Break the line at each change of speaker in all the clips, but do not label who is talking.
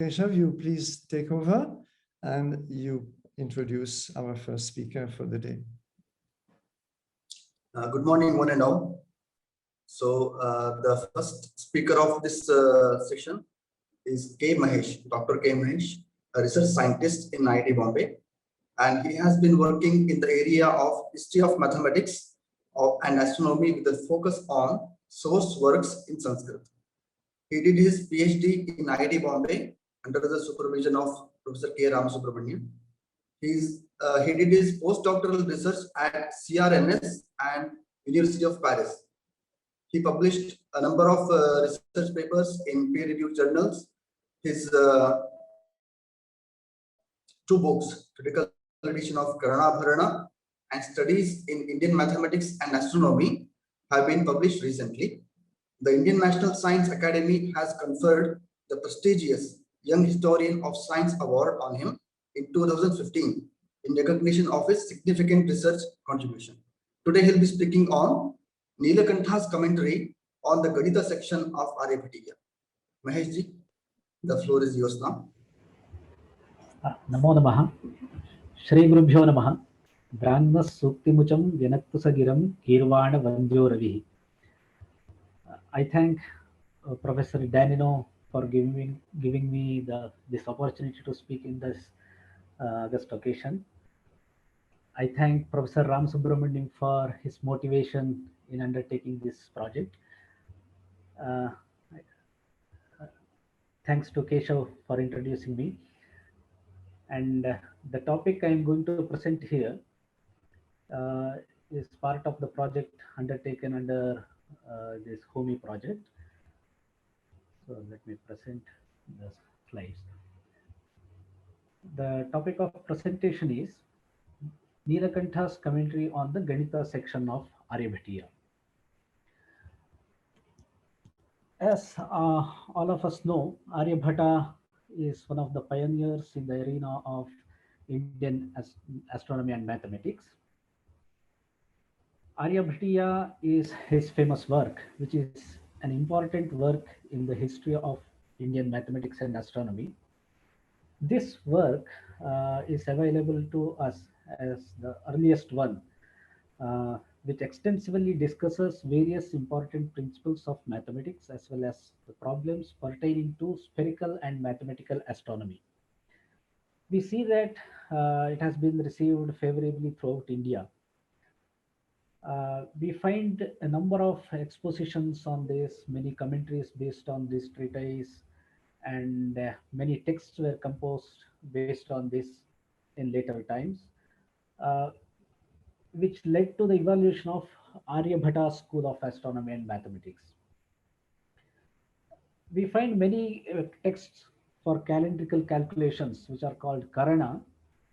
Keshav, you please take over and you introduce our first speaker for the day.
Good morning, one and all. So the first speaker of this session is K. Mahesh, Dr. K. Mahesh, a research scientist in IIT Bombay, and he has been working in the area of history of mathematics and astronomy with a focus on source works in Sanskrit. He did his PhD in IIT Bombay under the supervision of Professor K. Ramasubramanian. He did his postdoctoral research at CRNS and University of Paris. He published a number of research papers in peer-reviewed journals. His two books, critical edition of Karanabharana and Studies in Indian Mathematics and Astronomy, have been published recently. The Indian National Science Academy has conferred the prestigious Young Historian of Science Award on him in 2015 in recognition of his significant research contribution. Today he'll be speaking on Neelakantha's commentary on the Ganita section of Aryabhatiya. Mahesh ji, the floor is yours now.
Namo Namaha. Shri Gurubhyo Namaha. Brahma Suktimucham Vyanaktusagiram Kirvana Vandyo Ravi. I thank Professor Danino for giving me this opportunity to speak in this August occasion. I thank Professor Ram Subramanian for his motivation in undertaking this project. Thanks to Keshav for introducing me. And the topic I am going to present here is part of the project undertaken under this HOMI project. So let me present the slides. The topic of presentation is Neelakantha's commentary on the Ganita section of Aryabhatiya. As all of us know, Aryabhata is one of the pioneers in the arena of Indian astronomy and mathematics. Aryabhatiya is his famous work, which is an important work in the history of Indian mathematics and astronomy. This work is available to us as the earliest one, which extensively discusses various important principles of mathematics as well as the problems pertaining to spherical and mathematical astronomy. We see that it has been received favorably throughout India. We find a number of expositions on this, many commentaries based on this treatise, and many texts were composed based on this in later times, which led to the evolution of Aryabhata school of astronomy and mathematics. We find many texts for calendrical calculations, which are called Karana,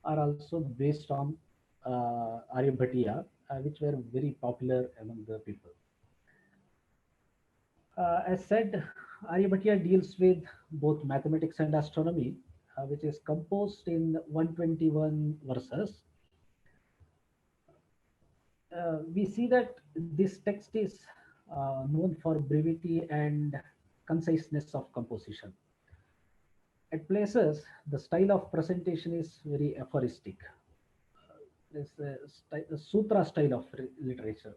are also based on Aryabhatiya, which were very popular among the people. As said, Aryabhatiya deals with both mathematics and astronomy, which is composed in 121 verses. We see that this text is known for brevity and conciseness of composition. At places, the style of presentation is very aphoristic. It's a sutra style of literature.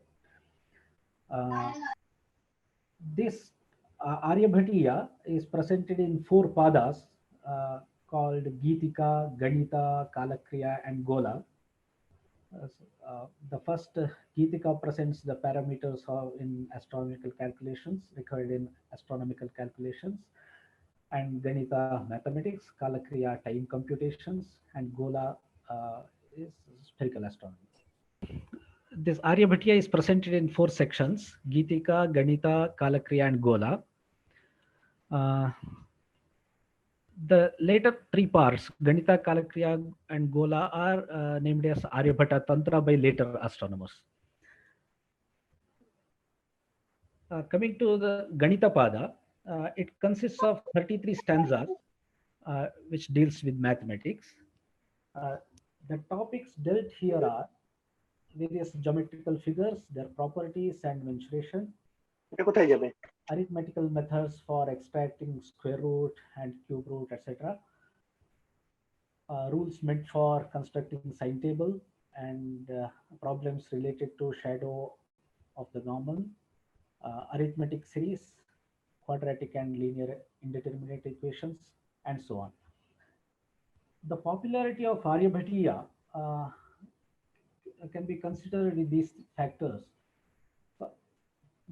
This Aryabhatiya is presented in 4 padas called Geetika, Ganita, Kalakriya and Gola. The first Geetika presents the parameters in astronomical calculations, required in astronomical calculations, and Ganita mathematics, Kalakriya time computations, and Gola is spherical astronomy. This Aryabhatiya is presented in 4 sections: Geetika, Ganita, Kalakriya and Gola. The later 3 parts, Ganita, Kalakriya and Gola, are named as Aryabhata Tantra by later astronomers. Coming to the Ganita Pada, it consists of 33 stanzas, which deals with mathematics. The topics dealt here are various geometrical figures, their properties and mensuration,
এটা কোথায় যাবে?
Arithmetical methods for extracting square root and cube root, etc. Rules meant for constructing sign table and problems related to shadow of the normal, arithmetic series, quadratic and linear indeterminate equations, and so on. The popularity of Aryabhatiya can be considered with these factors. So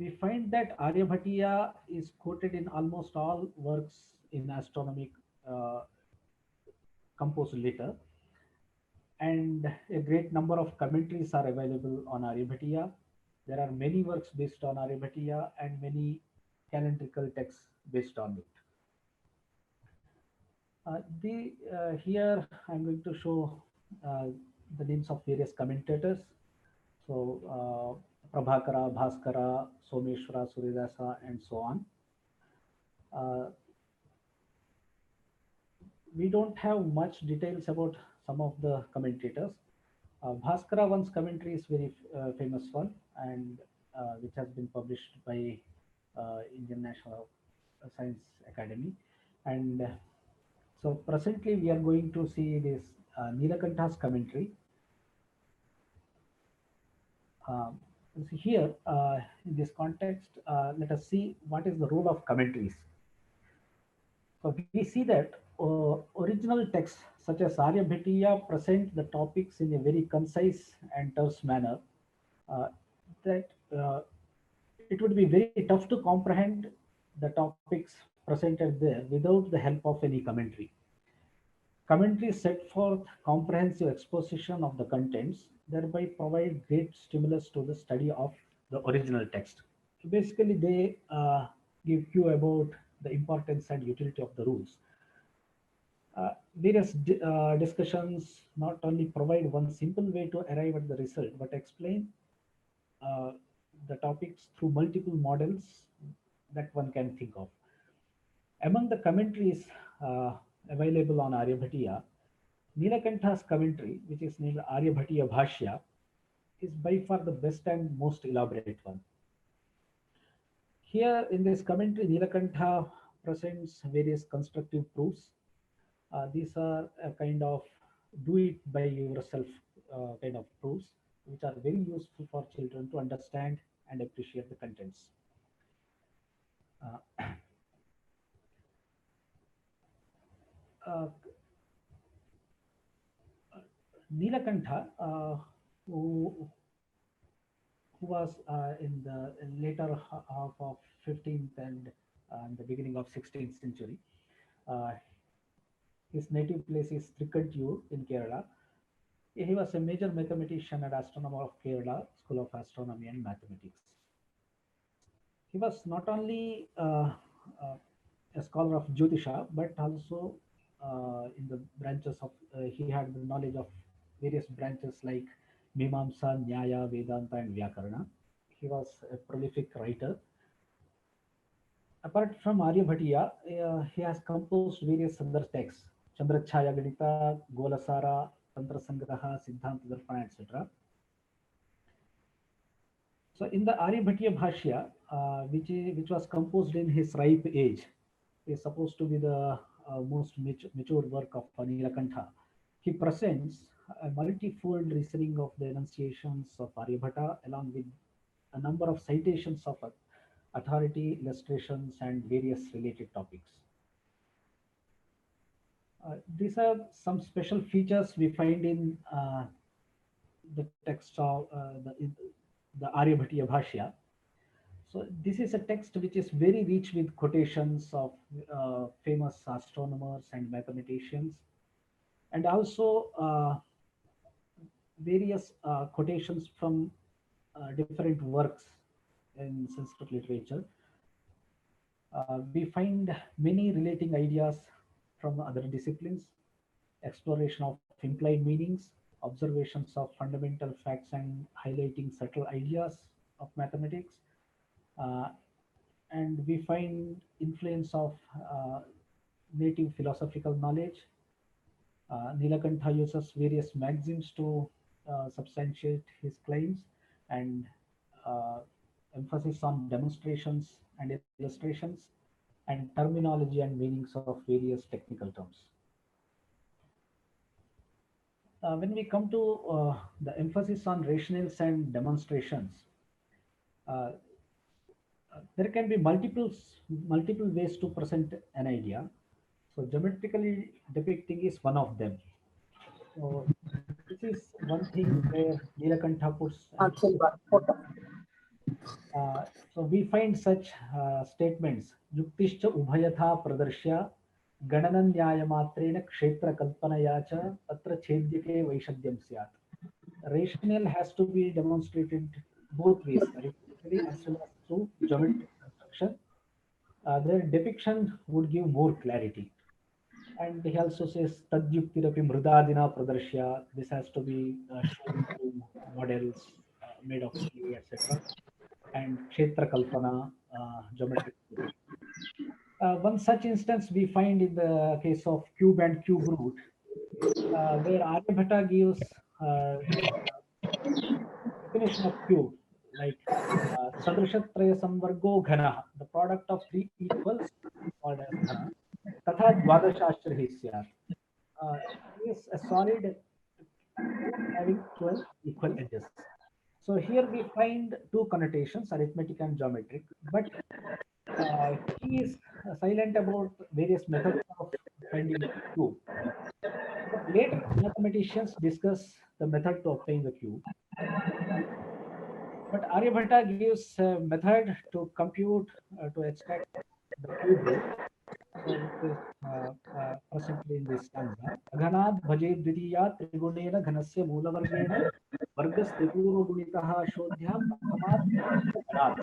we find that Aryabhatiya is quoted in almost all works in astronomy uh, composed later, and a great number of commentaries are available on Aryabhatiya. There are many works based on Aryabhatiya and many calendrical texts based on it. Here I'm going to show the names of various commentators. So Prabhakara, Bhaskara, Someshwara, Suryadasa, and so on. We don't have much details about some of the commentators. Bhaskara one's commentary is very famous one, and which has been published by Indian National Science Academy. And so presently we are going to see this Nilakantha's commentary. So here, in this context, let us see what is the role of commentaries. So we see that original texts such as Aryabhatiya present the topics in a very concise and terse manner, that it would be very tough to comprehend the topics presented there without the help of any commentary. Commentaries set forth comprehensive exposition of the contents, thereby provide great stimulus to the study of the original text. Basically, they give cue about the importance and utility of the rules. Various discussions not only provide one simple way to arrive at the result, but explain uh, the topics through multiple models that one can think of. Among the commentaries available on Aryabhatiya, Nilakantha's commentary, which is named Aryabhatiya Bhashya, is by far the best and most elaborate one. Here in this commentary, Nilakantha presents various constructive proofs. These are a kind of do it by yourself kind of proofs, which are very useful for children to understand and appreciate the contents. Uh, uh, Nilakantha, who was in the later half of 15th and the beginning of 16th century. Uh, his native place is Trikantiyur in Kerala. He was a major mathematician and astronomer of Kerala School of Astronomy and Mathematics. He was not only a scholar of Jyotisha, but also in the branches of, he had the knowledge of various branches like Mimamsa, Nyaya, Vedanta, and Vyakarana. He was a prolific writer. Apart from Aryabhatiya, he has composed various other texts, Chandrakshaya Ganita, Golasara, Tantra Sangraha, Siddhanta Darpana, etc. So in the Aryabhatiya Bhashya, which was composed in his ripe age, is supposed to be the most mature work of Nilakantha. He presents a multifold reasoning of the enunciations of Aryabhata along with a number of citations of authority, illustrations, and various related topics. These are some special features we find in the text of the Aryabhatiya Bhashya. So this is a text which is very rich with quotations of famous astronomers and mathematicians, and also various quotations from different works in Sanskrit literature. We find many relating ideas from other disciplines, exploration of implied meanings, observations of fundamental facts, and highlighting subtle ideas of mathematics. Uh, and we find influence of native philosophical knowledge. Nilakantha uses various maxims to substantiate his claims, and emphasis on demonstrations and illustrations, and terminology and meanings of various technical terms. When we come to the emphasis on rationales and demonstrations, there can be multiple ways to present an idea. So geometrically depicting is one of them. So this is one thing where Nilakantha puts. So we find such statements. Yuktischa ubhayatha pradarshya ganananyaymatreena kshetra kalpanaya cha tatra chedyake vaishadyam syat. Rationale has to be demonstrated both ways, arithmetically as well as through geometric construction. Their depiction would give more clarity. And he also says tadyuktirapi mridadina pradarshya. This has to be shown through models made of clay, etc. And kshetra kalpana, geometric depiction. One such instance we find in the case of cube and cube root, where Aryabhatta gives definition of cube like sadrishatraya samvargo ghana, the product of three equals called as ghana, tatha dvadashashtra syat, is a solid cube having 12 equal edges. So here we find two connotations, arithmetic and geometric, but he is silent about various methods of finding the cube. But later mathematicians discuss the method to obtain the cube. But Aryabhatta gives a method to compute, to extract the cube root. So it is presently in this stanza. Aghanad bhaje dvitiya trigunena ghanasya mulavargena vargas tripuro gunitaha shodhyam prathamaat ghanat.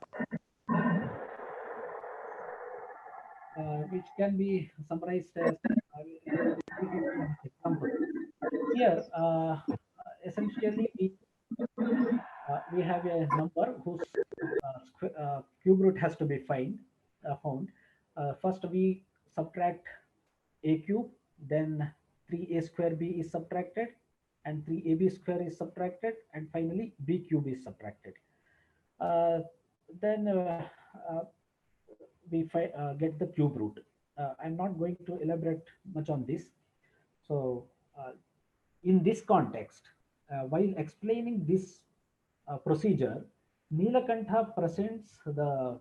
Which can be summarized as example. Here, essentially, we have a number whose cube root has to be found. First, we subtract a cube, then 3a square b is subtracted, and 3ab square is subtracted, and finally b cube is subtracted. Then we get the cube root. I'm not going to elaborate much on this. So in this context, while explaining this procedure, Nilakantha presents the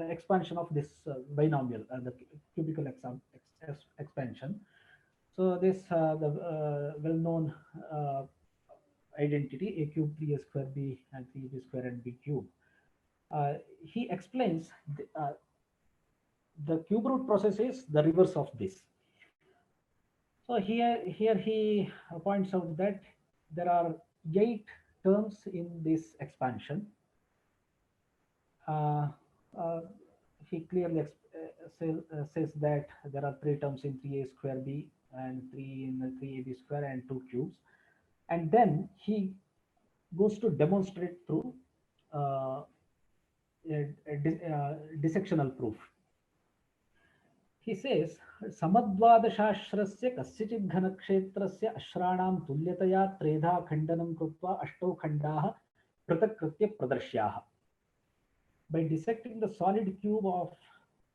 expansion of this binomial, the cubical expansion. So this the well-known identity a cube 3a square b and 3b square and b cube. He explains the cube root process is the reverse of this. So here he points out that there are 8 terms in this expansion. He clearly says that there are 3 terms in 3a square b and 3 in 3ab square and 2 cubes. And then he goes to demonstrate through a dissectional proof. He says, Samadvadashashrasya kasyachid ghanakshetrasya ashranam tulyataya tredha khandanam krutva ashto khandaha pratakritya pradarshyaha. By dissecting the solid cube of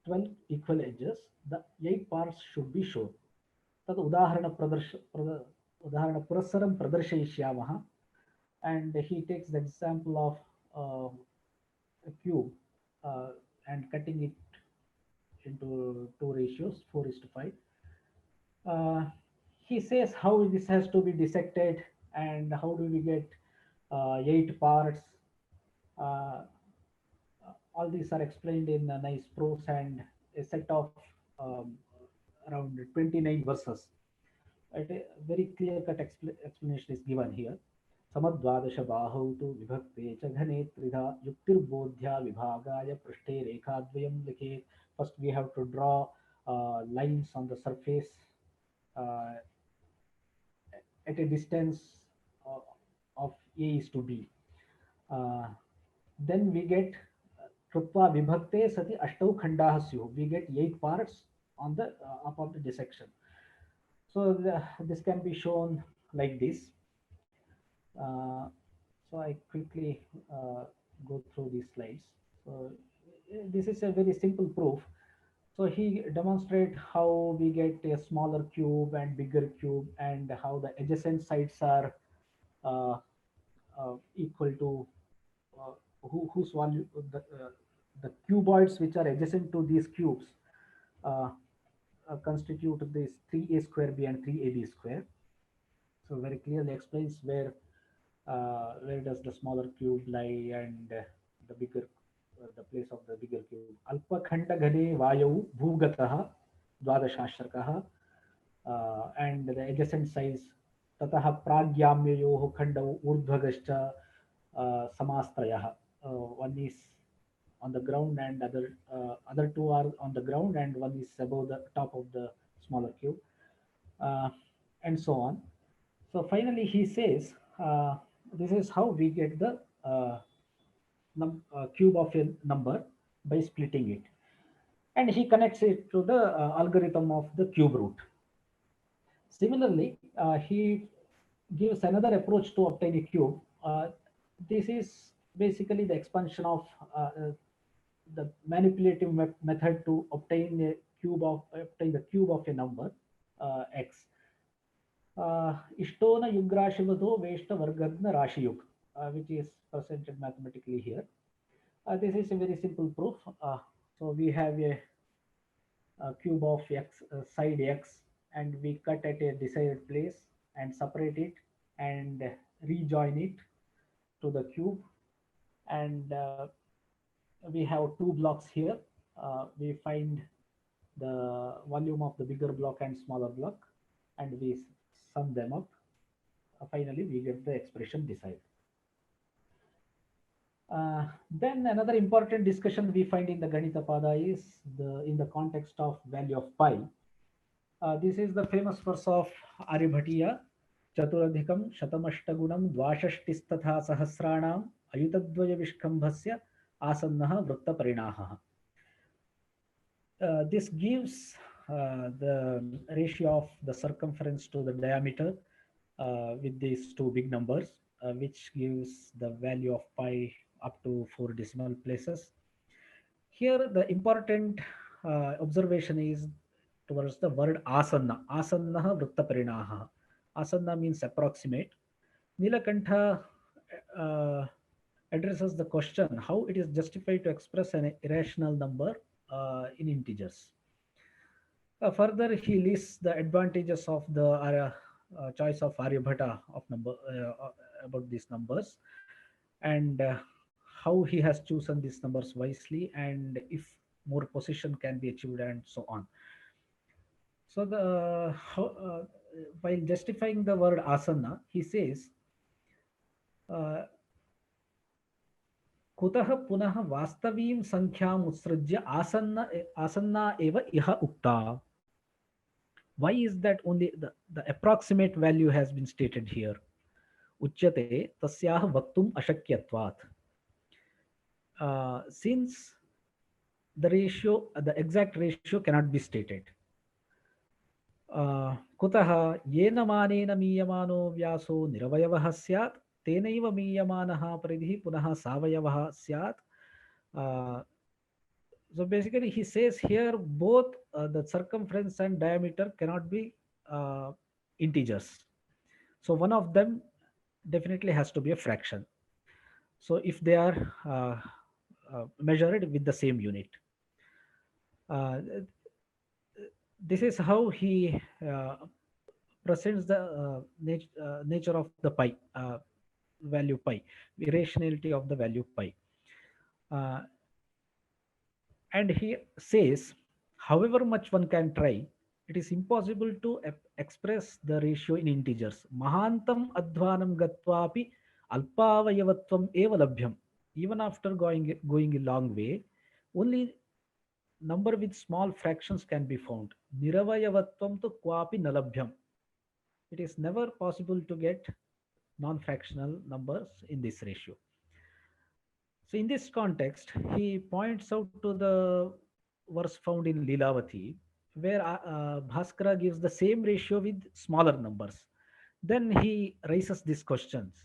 12 equal edges, the 8 parts should be shown. Tad udaharana purasaram pradarshayishyamaha. And he takes the example of a cube and cutting it into 2 ratios, 4:5. He says how this has to be dissected and how do we get 8 parts. All these are explained in a nice prose and a set of around 29 verses. A very clear-cut explanation is given here. Samadvadasha bahau tu vibhakte cha ghane tridha yuktirbodhya vibhagaya prashte rekhadvayam likhet. First, we have to draw lines on the surface at a distance of A is to B. Then we get krutva vibhakte sati ashtau khandaha syuh. We get 8 parts on the upon the dissection. So this can be shown like this. So I quickly go through these slides. So this is a very simple proof. So he demonstrate how we get a smaller cube and bigger cube, and how the adjacent sides are uh, equal to whose value the cuboids which are adjacent to these cubes uh, constitute this 3a square b and 3ab square. So very clearly explains where does the smaller cube lie, and the bigger the place of the bigger cube. Alpakhanda vayau bhugatah द्वादशाश्रकः and the adjacent size ततः प्राग्याम्ययोः खण्डौ ऊर्ध्वगश्च समास्त्रयः. One is on the ground and other two are on the ground, and one is above the top of the smaller cube, and so on. So finally he says this is how we get the cube of a number by splitting it, and he connects it to the algorithm of the cube root. Similarly, he gives another approach to obtain a cube. This is basically the expansion of the manipulative method to obtain the cube of a number x. Ishtona yugrashivado veshta vargagna rashiyuk, which is presented mathematically here. This is a very simple proof. So we have a cube of x side x, and we cut at a desired place and separate it and rejoin it to the cube, and we have two blocks here. We find the volume of the bigger block and smaller block, and we sum them up. Finally we get the expression desired. Then another important discussion we find in the Ganita Pada is in the context of value of pi. This is the famous verse of Aryabhatiya. Chaturadhikam shatamashtagunam dvashashtistatha sahasranam ayutadvaya vishkambhasya asannaha vritta parinaha. This gives the ratio of the circumference to the diameter with these two big numbers, which gives the value of pi up to 4 decimal places. Here the important observation is towards the word asanna. Asannaha vritta parinaha. Asanna means approximate. Nilakantha addresses the question how it is justified to express an irrational number in integers. Further, he lists the advantages of the choice of Aryabhata of about these numbers, and how he has chosen these numbers wisely, and if more position can be achieved, and so on. So while justifying the word asanna, he says कुतः पुनः वास्तवीं संख्याम् उत्सृज्य आसन्ना एव इह उक्ता. Why is that only the approximate value has been stated here? Uchyate tasyaah vaktum ashakyatvat. Since the exact ratio cannot be stated. Kutah yena manena miyamano vyaso niravayavah syat tenaiva miyamanaha paridhi punaha savayavah syat. So basically he says here both the circumference and diameter cannot be integers. So one of them definitely has to be a fraction. So if they are measured with the same unit. This is how he presents the nature of the pi, value pi, irrationality of the value pi. And he says, however much one can try, it is impossible to express the ratio in integers. Mahantam adhvanam gatvapi alpavayavatvam eva labhyam. Even after going a long way, only number with small fractions can be found. Niravayavatvam tu kwapi nalabhyam. It is never possible to get non-fractional numbers in this ratio. So in this context, he points out to the verse found in Lilavati, where Bhaskara gives the same ratio with smaller numbers. Then he raises these questions.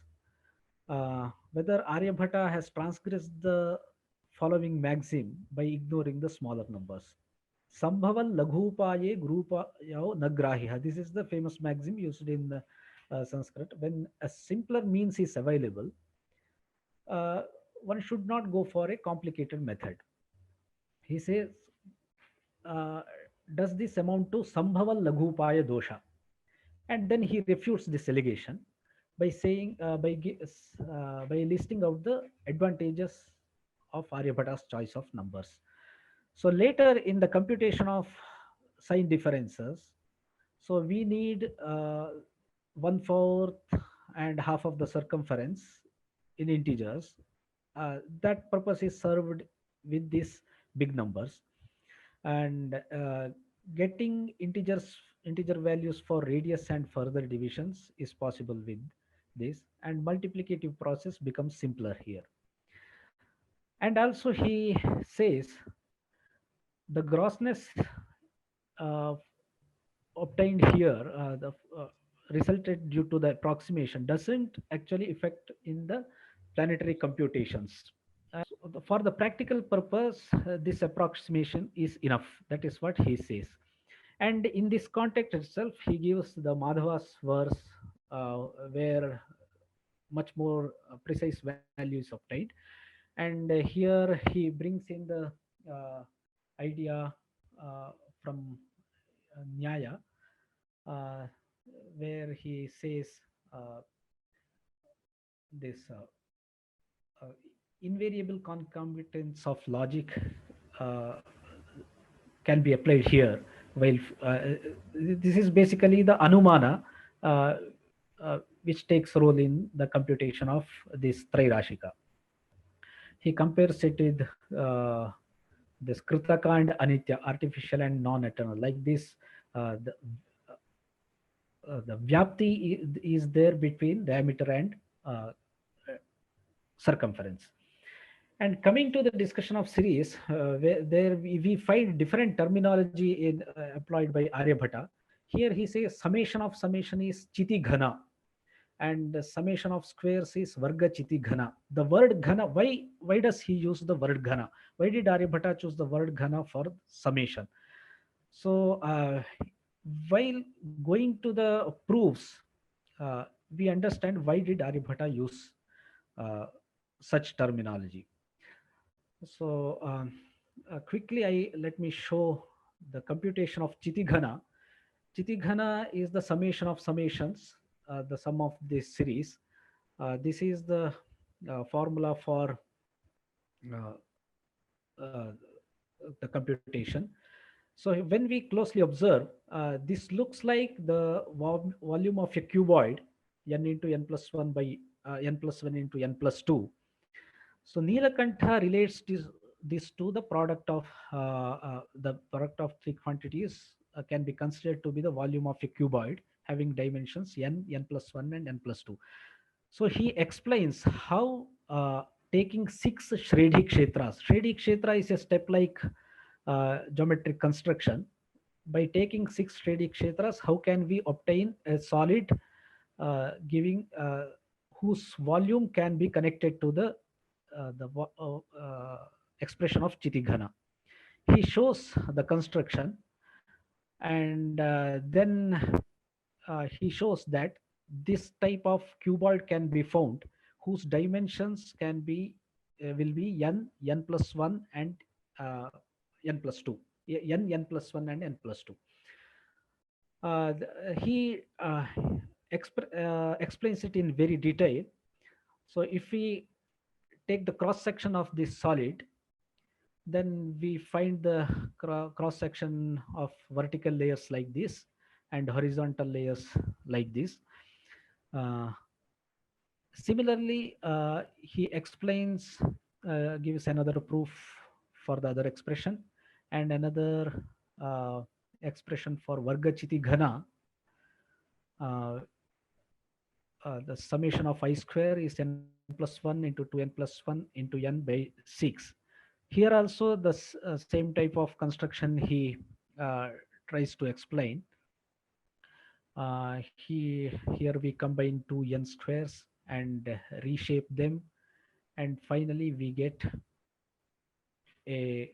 whether Aryabhatta has transgressed the following maxim by ignoring the smaller numbers. Sambhavan laghupaye grupayo nagrahiha. This is the famous maxim used in Sanskrit. When a simpler means is available, uh, one should not go for a complicated method. He says, uh, does this amount to Sambhavan laghupaya dosha? And then he refutes this allegation by saying, by listing out the advantages of Aryabhata's choice of numbers. So later in the computation of sign differences, so we need 1/4 and half of the circumference in integers. That purpose is served with these big numbers, and getting integer values for radius and further divisions is possible with this, and multiplicative process becomes simpler here. And also he says the grossness uh, obtained here, the resulted due to the approximation, doesn't actually affect in the planetary computations. For the practical purpose, this approximation is enough. That is what he says. And in this context itself, he gives the Madhava's verse, where much more precise value is obtained. And here he brings in the uh, idea from Nyaya, uh, where he says uh, this uh, invariable concomitance of logic uh, can be applied here. While this is basically the Anumana, uh, which takes role in the computation of this Trairashika. He compares it with this Kritaka and Anitya, artificial and non-eternal. Like this, the Vyapti is there between diameter and uh, circumference. And coming to the discussion of series, there we find different terminology employed by Aryabhatta. Here he says summation of summation is chiti ghana, and the summation of squares is varga chiti ghana. The word ghana, why does he use the word ghana? Why did Aryabhatta choose the word ghana for summation? So while going to the proofs, we understand why did Aryabhatta use uh, such terminology. So quickly, let me show the computation of Chitighana. Chitighana is the summation of summations, the sum of this series. This is the formula for uh, uh, the computation. So when we closely observe, this looks like the volume of a cuboid, n into n plus 1 by n plus 1 into n plus 2. So Nilakantha relates this to the product of three quantities can be considered to be the volume of a cuboid having dimensions n, n plus 1 and n plus 2. So he explains how taking 6 Shredhi Kshetras. Shredhi Kshetra is a step-like geometric construction. By taking 6 Shredhi Kshetras, how can we obtain a solid giving whose volume can be connected to the expression of Chitighana. He shows the construction, and then he shows that this type of cuboid can be found whose dimensions can be will be n, n plus 1 and n plus 2, n plus 1 and n plus 2. He explains it in very detail. So if we take the cross section of this solid, then we find the cross section of vertical layers like this and horizontal layers like this. Similarly, he explains, gives another proof for the other expression, and another expression for varga chiti ghana. The summation of I square is n plus 1 into 2n plus 1 into n by 6. Here also the same type of construction he tries to explain. Here we combine two n squares and reshape them, and finally we get a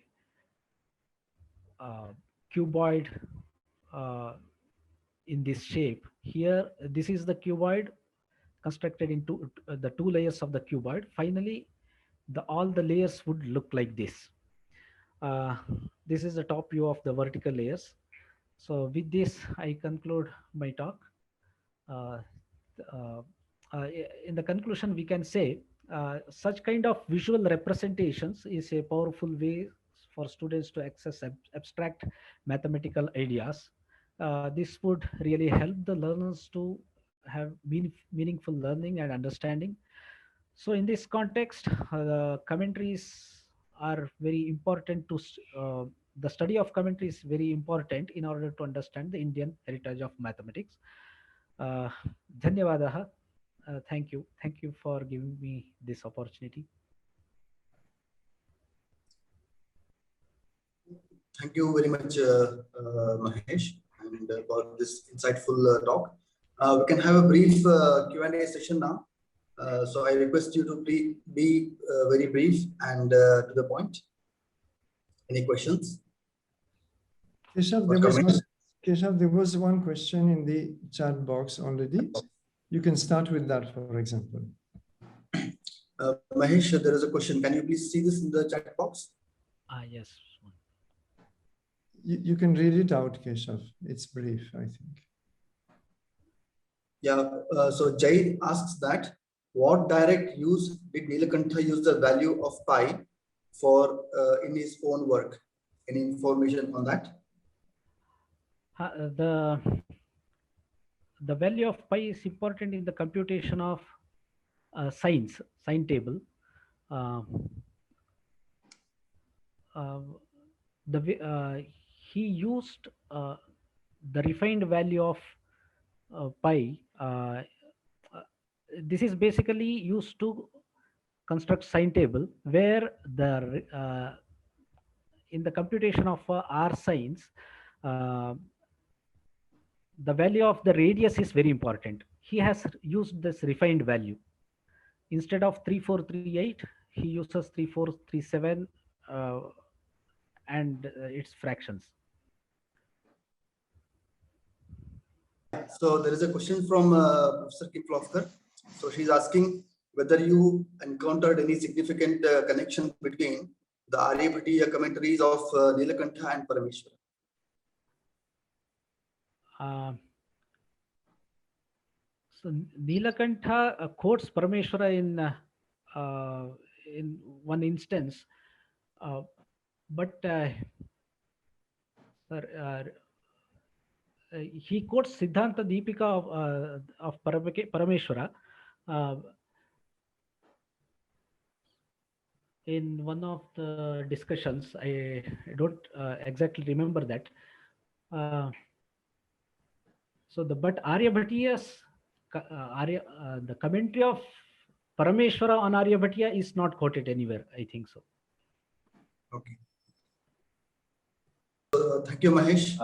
cuboid in this shape. Here, this is the cuboid constructed into the two layers of the cuboid. Finally, all the layers would look like this. This is the top view of the vertical layers. So with this, I conclude my talk. Uh, uh, in the conclusion, we can say such kind of visual representations is a powerful way for students to access abstract mathematical ideas. This would really help the learners to have meaningful learning and understanding. So in this context, commentaries are very important to the study of commentary is very important in order to understand the Indian heritage of mathematics. Dhanyavadaha. Thank you. Thank you for giving me this opportunity.
Thank you very much, Mahesh, and for this insightful talk. We can have a brief Q&A session now. So I request you to be very brief and to the point. Any questions?
Keshav, there was one question in the chat box already. You can start with that, for example.
Mahesh, there is a question. Can you please see this in the chat box?
Yes.
You can read it out, Keshav. It's brief, I think.
Yeah. So Jay asks that, what direct use did Nilakantha use the value of pi for in his own work? Any information on that?
The value of pi is important in the computation of sine table. He used the refined value of pi. This is basically used to construct sine table, where the in the computation of r sines, the value of the radius is very important. He has used this refined value. Instead of 3438, he uses 3437 and its fractions.
So there is a question from Professor Kiplofkar. So she's asking whether you encountered any significant connection between the Aryabhatiya commentaries of Nilakantha and Parameshwara.
So Nilakantha quotes Parameshwara in one instance, but he quotes Siddhanta Deepika of Parameshwara in one of the discussions. I don't exactly remember that. But Aryabhatiya's the commentary of Parameshwara on Aryabhatiya is not quoted anywhere, I think so.
Okay. Thank you, Mahesh.